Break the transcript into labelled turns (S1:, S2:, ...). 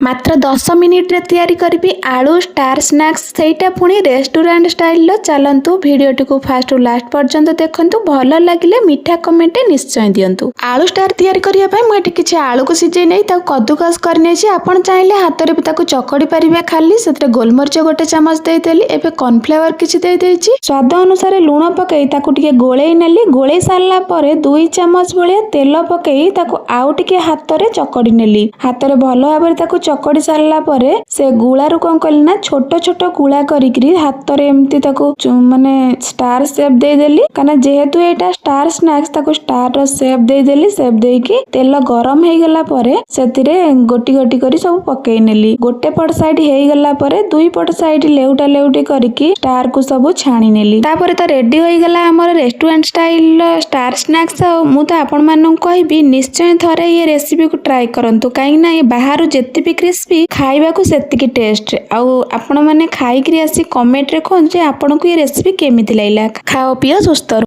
S1: मात्र 10 मिनिट रे तैयारी करी आलू स्टार स्नैक्स सेटा पुणी रेस्टोरेंट स्टाइल चलतु भिडियोटी को फास्ट लास्ट पर्यंत देखंतु भल लगिले मीठा कमेंट निश्चय दियंतु। आलू स्टार तैयारी करिया पय मु एठी किछि आलू को सिझै नै ताको कद्दूकस करने छी। आपण चाहिले हाथ रे भी ताको चकड़ी परिबे खाली सेते गोलमरिच गोटे चमच देई देली। एबे कॉर्नफ्लावर किछि देई देइछि। स्वाद अनुसार लूण पकई ताको टिके गोळेई नेली। गोळेई सारला परे 2 चमच भलिया तेल पकई ताको आउ टिके हाथ रे चकड़ी नेली। हाथ रे भल भाबरे ताको चकड़ी सारला परे से गुळा रु कोन कली ना छोट छोट गुळा करिकरी हाथ रे एम्ति ताको माने स्टार शेप दे देली। काना जेहेतु एटा स्टार स्नैक्स ताको स्टार रो शेप दे देली। शेप देकी तेल गरम हे गला परे सेतिरे गोटी गोटी करी सब पकई नेली। गोटे पट साइड हे गला परे दुई पट साइड लेउटा लेउटी करिकी स्टार को सब छाणी नेली। तापरे तो रेडी होई गला हमर रेस्टोरेंट स्टाइल स्टार स्नैक्स। मु तो आपण मानन कहबी निश्चय थरे ये रेसिपी को ट्राई करंतु। काई ना ये बाहर जेते भी क्रिस्पी खाइबा को सेतिकी टेस्ट। आउ आपण माने खाई करी आसी कमेंट रे कोन जे आपण को ये रेसिपी केमिति लाइला। खाओ पियो सुस्थ।